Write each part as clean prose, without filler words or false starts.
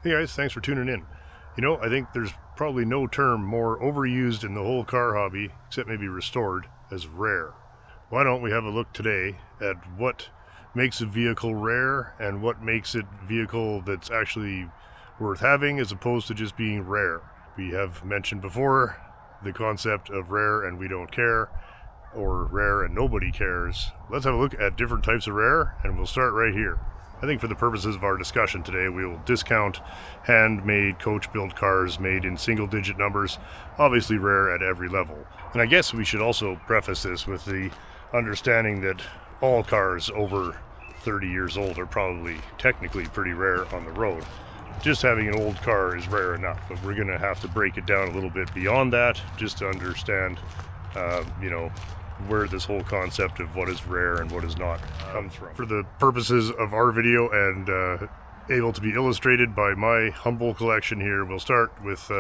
Hey guys, thanks for tuning in. I think there's probably no term more overused in the whole car hobby, except maybe restored, as rare. Why don't we have a look today at what makes a vehicle rare and what makes it a vehicle that's actually worth having as opposed to just being rare. We have mentioned before the concept of rare and we don't care, or rare and nobody cares. Let's have a look at different types of rare, and we'll start right here. I think for the purposes of our discussion today, we will discount handmade coach-built cars made in single-digit numbers, obviously rare at every level. And I guess we should also preface this with the understanding that all cars over 30 years old are probably technically pretty rare on the road. Just having an old car is rare enough, but we're going to have to break it down a little bit beyond that just to understand, where this whole concept of what is rare and what is not comes from. For the purposes of our video and able to be illustrated by my humble collection here, we'll start with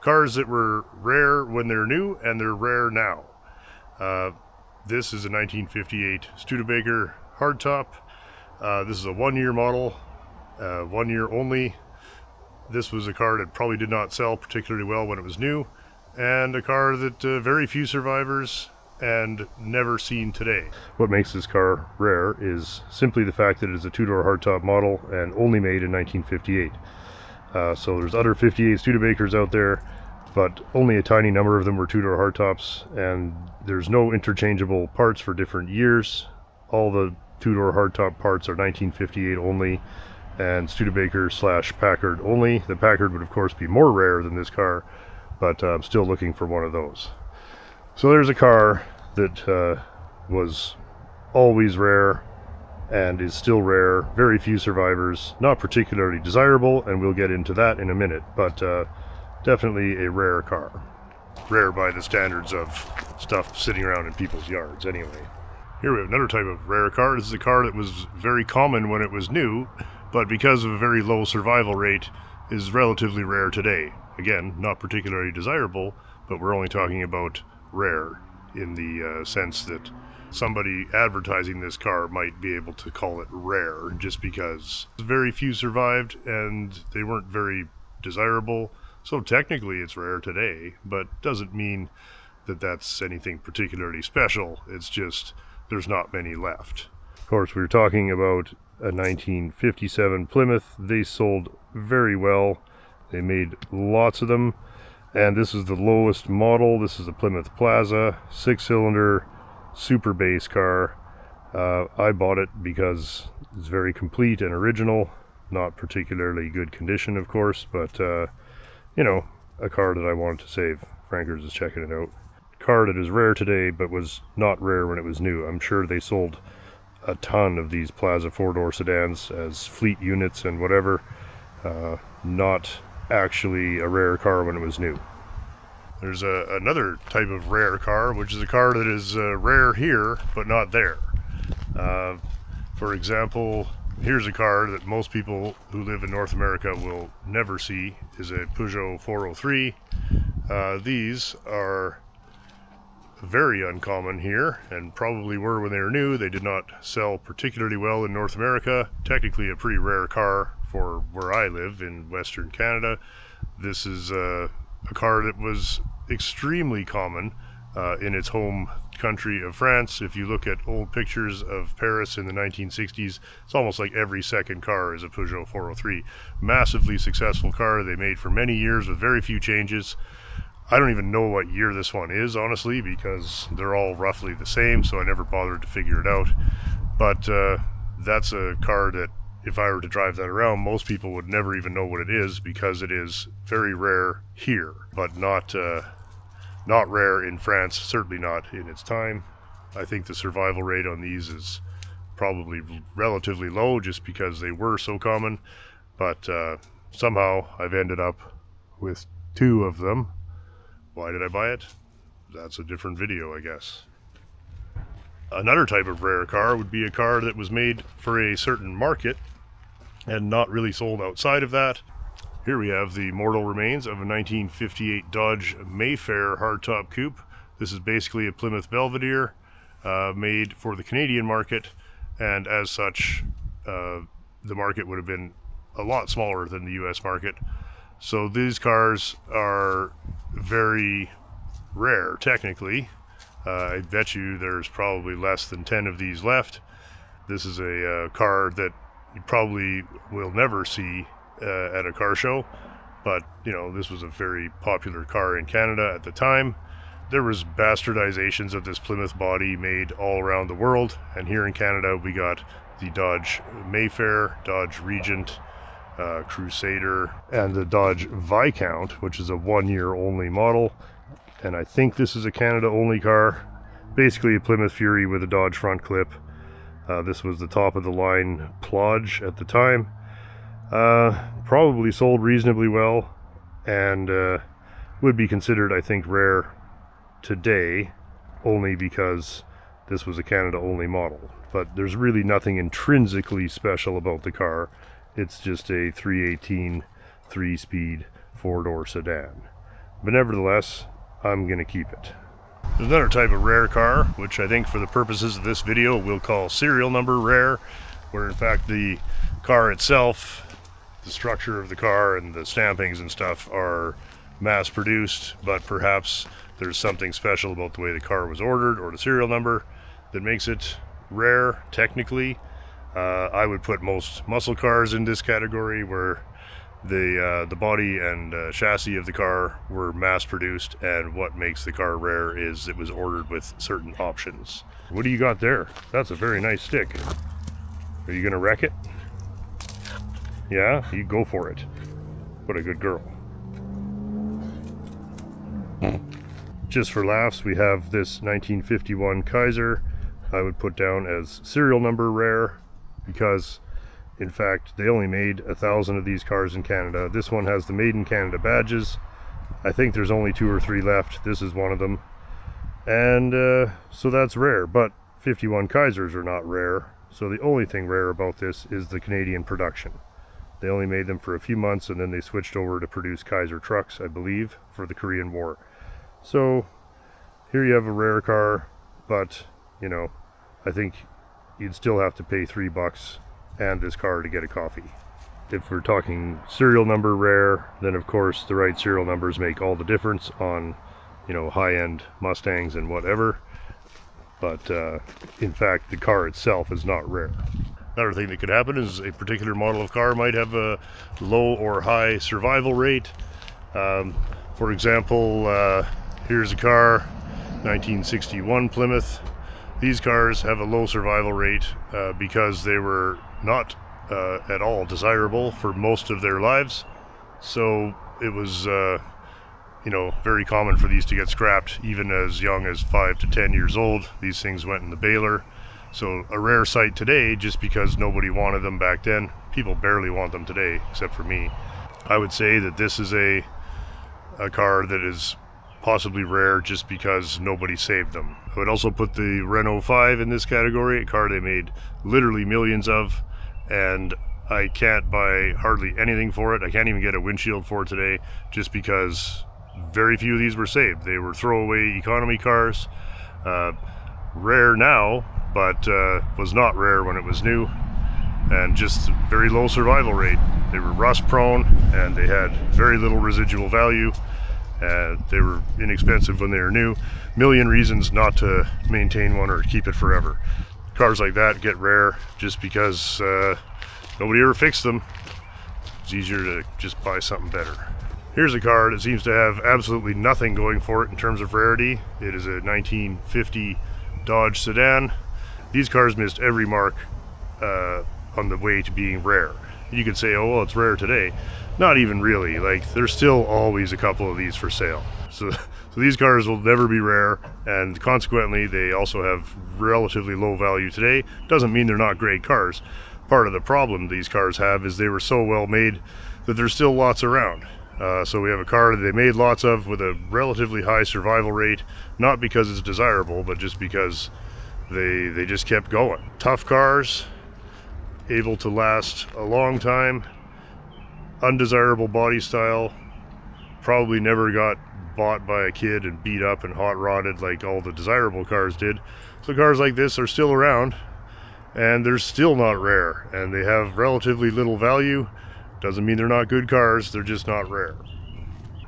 cars that were rare when they're new and they're rare now. This is a 1958 Studebaker hardtop. This is a 1-year model, 1 year only. This was a car that probably did not sell particularly well when it was new, and a car that very few survivors and never seen today. What makes this car rare is simply the fact that it is a 2-door hardtop model and only made in 1958. So there's other 58 Studebakers out there, but only a tiny number of them were 2-door hardtops, and there's no interchangeable parts for different years. All the 2-door hardtop parts are 1958 only, and Studebaker / Packard only. The Packard would of course be more rare than this car, but I'm still looking for one of those. So there's a car that was always rare and is still rare, very few survivors, not particularly desirable, and we'll get into that in a minute, but definitely a rare car. Rare by the standards of stuff sitting around in people's yards anyway. Here we have another type of rare car. This is a car that was very common when it was new, but because of a very low survival rate is relatively rare today. Again, not particularly desirable, but we're only talking about rare in the sense that somebody advertising this car might be able to call it rare just because very few survived and they weren't very desirable. So technically it's rare today, but doesn't mean that that's anything particularly special. It's just there's not many left. Of course, we were talking about a 1957 Plymouth. They sold very well. They made lots of them. And this is the lowest model. This is a Plymouth Plaza, 6-cylinder, super base car. I bought it because it's very complete and original. Not particularly good condition, of course, but, a car that I wanted to save. Frankers is checking it out. Car that is rare today, but was not rare when it was new. I'm sure they sold a ton of these Plaza 4-door sedans as fleet units and whatever. Not actually a rare car when it was new. There's another type of rare car, which is a car that is rare here, but not there. For example, here's a car that most people who live in North America will never see, is a Peugeot 403. These are very uncommon here, and probably were when they were new. They did not sell particularly well in North America. Technically a pretty rare car for where I live in Western Canada. This is a car that was extremely common in its home country of France. If you look at old pictures of Paris in the 1960s, it's almost like every second car is a Peugeot 403. Massively successful car they made for many years with very few changes. I don't even know what year this one is, honestly, because they're all roughly the same, so I never bothered to figure it out. But that's a car that if I were to drive that around, most people would never even know what it is because it is very rare here, but not rare in France, certainly not in its time. I think the survival rate on these is probably relatively low just because they were so common, but somehow I've ended up with 2 of them. Why did I buy it? That's a different video, I guess. Another type of rare car would be a car that was made for a certain market and not really sold outside of that. Here we have the mortal remains of a 1958 Dodge Mayfair hardtop coupe. This is basically a Plymouth Belvedere made for the Canadian market, and as such, the market would have been a lot smaller than the US market. So these cars are very rare, technically. I bet you there's probably less than 10 of these left. This is a car that you probably will never see at a car show, but you know, this was a very popular car in Canada at the time. There was bastardizations of this Plymouth body made all around the world, and here in Canada we got the Dodge Mayfair, Dodge Regent, Crusader, and the Dodge Viscount, which is a 1-year only model. And I think this is a Canada only car. Basically a Plymouth Fury with a Dodge front clip. This was the top of the line Plodge at the time. Probably sold reasonably well, and would be considered, I think, rare today, only because this was a Canada only model. But there's really nothing intrinsically special about the car. It's just a 318 3-speed 4-door sedan. But nevertheless, I'm gonna keep it. There's another type of rare car, which I think for the purposes of this video we'll call serial number rare, where in fact the car itself, the structure of the car and the stampings and stuff are mass produced, but perhaps there's something special about the way the car was ordered or the serial number that makes it rare technically. I would put most muscle cars in this category, where the body and chassis of the car were mass produced, and what makes the car rare is it was ordered with certain options. What do you got there? That's a very nice stick. Are you gonna wreck it? Yeah, you go for it. What a good girl. Just for laughs, we have this 1951 Kaiser. I would put down as serial number rare, because in fact they only made 1,000 of these cars in Canada. This one has the Made in Canada badges. I think there's only 2 or 3 left. This is one of them, and so that's rare. But 51 Kaisers are not rare, so the only thing rare about this is the Canadian production. They only made them for a few months, and then they switched over to produce Kaiser trucks, I believe, for the Korean War. So here you have a rare car, but you know, I think you'd still have to pay $3 and this car to get a coffee. If we're talking serial number rare, then of course the right serial numbers make all the difference on, you know, high-end Mustangs and whatever. But in fact, the car itself is not rare. Another thing that could happen is a particular model of car might have a low or high survival rate. For example, here's a car, 1961 Plymouth. These cars have a low survival rate because they were not at all desirable for most of their lives. So it was, you know, very common for these to get scrapped even as young as 5 to 10 years old. These things went in the baler. So a rare sight today, just because nobody wanted them back then. People barely want them today, except for me. I would say that this is a car that is possibly rare just because nobody saved them. I would also put the Renault 5 in this category, a car they made literally millions of, and I can't buy hardly anything for it. I can't even get a windshield for it today, just because very few of these were saved. They were throwaway economy cars. Rare now, but was not rare when it was new, and just very low survival rate. They were rust prone, and they had very little residual value. They were inexpensive when they were new. Million reasons not to maintain one or keep it forever. Cars like that get rare just because nobody ever fixed them. It's easier to just buy something better. Here's a car that seems to have absolutely nothing going for it in terms of rarity. It is a 1950 Dodge sedan. These cars missed every mark on the way to being rare. You could say, oh, well, it's rare today. Not even really. Like, there's still always a couple of these for sale. So these cars will never be rare, and consequently they also have relatively low value today. Doesn't mean they're not great cars. Part of the problem these cars have is they were so well made that there's still lots around. So we have a car that they made lots of with a relatively high survival rate, not because it's desirable, but just because they just kept going. Tough cars, able to last a long time, undesirable body style, probably never got bought by a kid and beat up and hot rodded like all the desirable cars did. So cars like this are still around, and they're still not rare, and they have relatively little value. Doesn't mean they're not good cars, they're just not rare.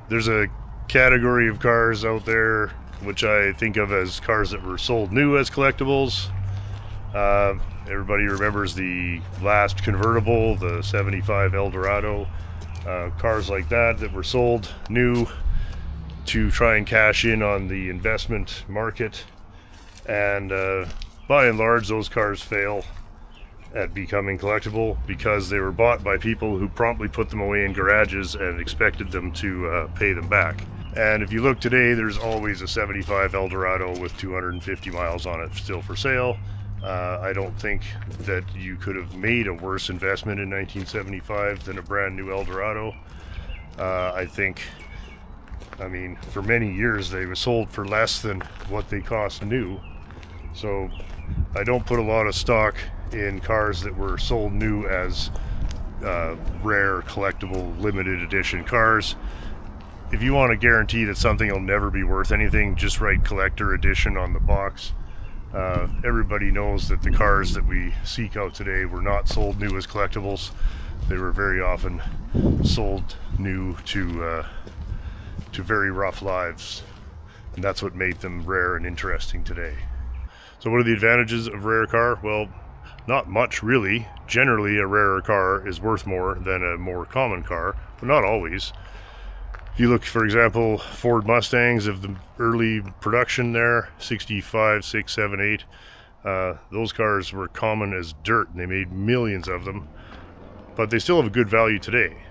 There's a category of cars out there which I think of as cars that were sold new as collectibles. Everybody remembers the last convertible, the 75 Eldorado. Cars like that were sold new to try and cash in on the investment market. And by and large, those cars fail at becoming collectible because they were bought by people who promptly put them away in garages and expected them to pay them back. And if you look today, there's always a 75 Eldorado with 250 miles on it still for sale. I don't think that you could have made a worse investment in 1975 than a brand new Eldorado. I mean, for many years they were sold for less than what they cost new. So I don't put a lot of stock in cars that were sold new as rare, collectible, limited edition cars. If you want to guarantee that something will never be worth anything, just write collector edition on the box. Everybody knows that the cars that we seek out today were not sold new as collectibles. They were very often sold new to very rough lives, and that's what made them rare and interesting today. So what are the advantages of a rare car? Well, not much really. Generally, a rarer car is worth more than a more common car, but not always. If you look, for example, Ford Mustangs of the early production there, 65, 6, 7, 8, those cars were common as dirt, and they made millions of them, but they still have a good value today.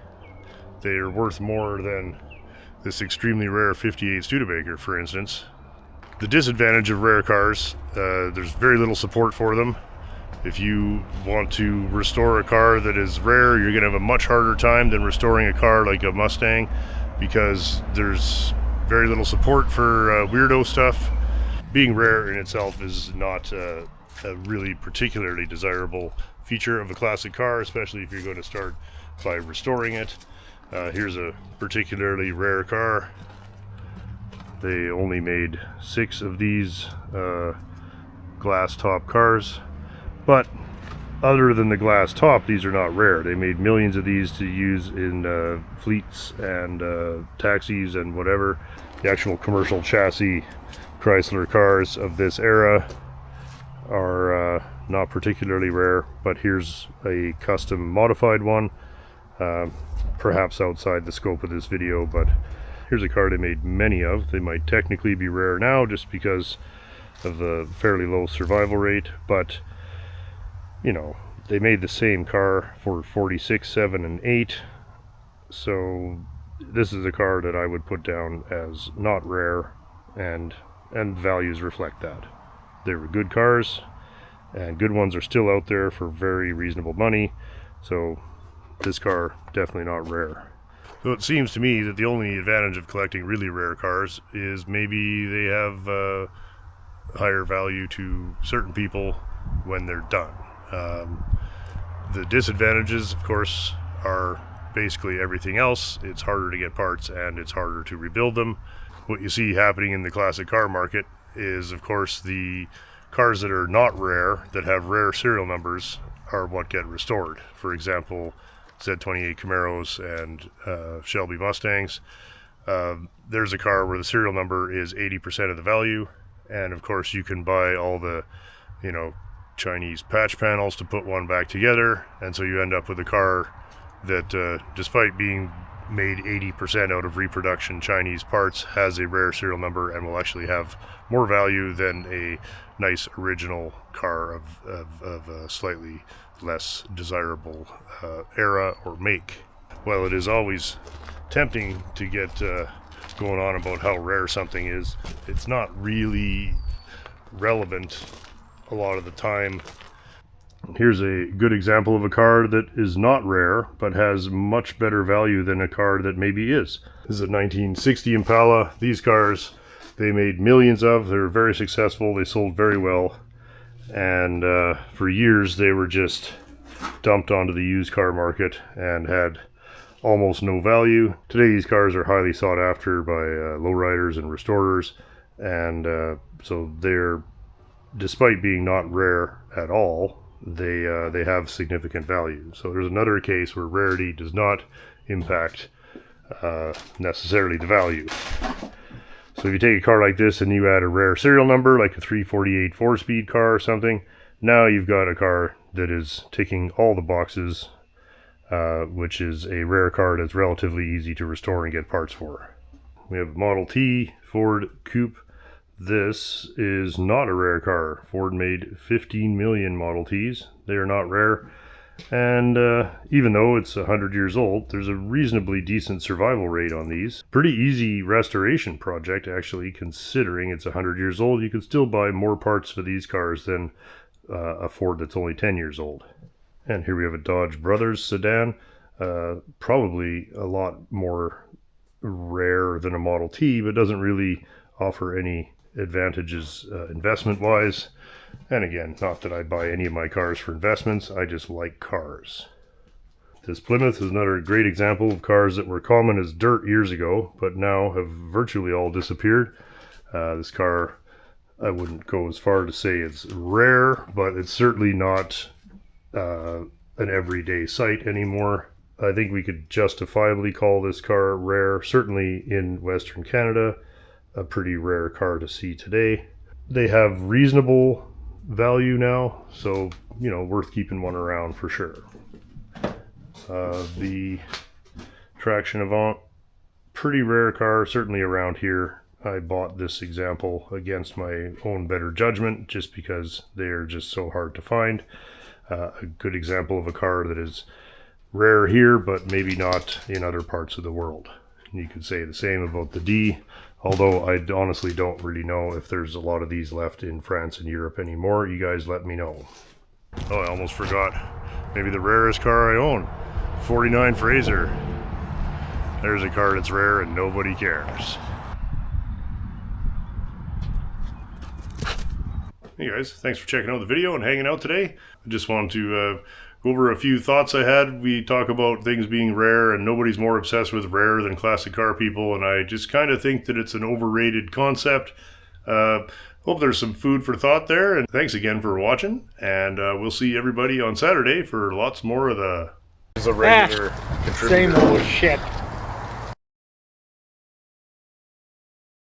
They are worth more than this extremely rare 58 Studebaker, for instance. The disadvantage of rare cars, there's very little support for them. If you want to restore a car that is rare, you're going to have a much harder time than restoring a car like a Mustang, because there's very little support for weirdo stuff. Being rare in itself is not a really particularly desirable feature of a classic car, especially if you're going to start by restoring it. Here's a particularly rare car. They only made 6 of these glass top cars, but other than the glass top, these are not rare. They made millions of these to use in fleets and taxis and whatever. The actual commercial chassis Chrysler cars of this era are not particularly rare, but here's a custom modified one, perhaps outside the scope of this video, but here's a car they made many of. They might technically be rare now just because of the fairly low survival rate, but you know, they made the same car for 46, 7, and 8, so this is a car that I would put down as not rare, and values reflect that. They were good cars, and good ones are still out there for very reasonable money, so this car definitely not rare. So it seems to me that the only advantage of collecting really rare cars is maybe they have higher value to certain people when they're done. The disadvantages, of course, are basically everything else. It's harder to get parts and it's harder to rebuild them. What you see happening in the classic car market is, of course, the cars that are not rare, that have rare serial numbers, are what get restored. For example, Z28 Camaros and Shelby Mustangs. There's a car where the serial number is 80% of the value, and of course you can buy all the, Chinese patch panels to put one back together, and so you end up with a car that, despite being made 80% out of reproduction Chinese parts, has a rare serial number and will actually have more value than a nice original car of a slightly less desirable era or make. Well, it is always tempting to get going on about how rare something is. It's not really relevant a lot of the time. Here's a good example of a car that is not rare but has much better value than a car that maybe is. This is a 1960 Impala. These cars, they made millions of. They were very successful. They sold very well, and for years they were just dumped onto the used car market and had almost no value. Today these cars are highly sought after by lowriders and restorers, and so they're, despite being not rare at all, they have significant value. So there's another case where rarity does not impact necessarily the value. So if you take a car like this and you add a rare serial number, like a 348 4-speed car or something, now you've got a car that is ticking all the boxes, which is a rare car that's relatively easy to restore and get parts for. We have Model T Ford Coupe. This is not a rare car. Ford made 15 million Model Ts. They are not rare. And even though it's 100 years old, there's a reasonably decent survival rate on these. Pretty easy restoration project, actually, considering it's 100 years old. You can still buy more parts for these cars than a Ford that's only 10 years old. And here we have a Dodge Brothers sedan. Probably a lot more rare than a Model T, but doesn't really offer any advantages investment-wise. And again, not that I buy any of my cars for investments, I just like cars. This Plymouth is another great example of cars that were common as dirt years ago, but now have virtually all disappeared. This car, I wouldn't go as far to say it's rare, but it's certainly not an everyday sight anymore. I think we could justifiably call this car rare, certainly in Western Canada, a pretty rare car to see today. They have reasonable value now, so worth keeping one around for sure. The Traction Avant, pretty rare car, certainly around here. I bought this example against my own better judgment just because they're just so hard to find. A good example of a car that is rare here but maybe not in other parts of the world. And you could say the same about the D, although I honestly don't really know if there's a lot of these left in France and Europe anymore. You guys let me know. Oh, I almost forgot. Maybe the rarest car I own. 49 Fraser. There's a car that's rare and nobody cares. Hey guys, thanks for checking out the video and hanging out today. I just wanted to go over a few thoughts I had. We talk about things being rare and nobody's more obsessed with rare than classic car people, and I just kind of think that it's an overrated concept. Hope there's some food for thought there, and thanks again for watching, and we'll see everybody on Saturday for lots more of the regular contributor. Same old shit.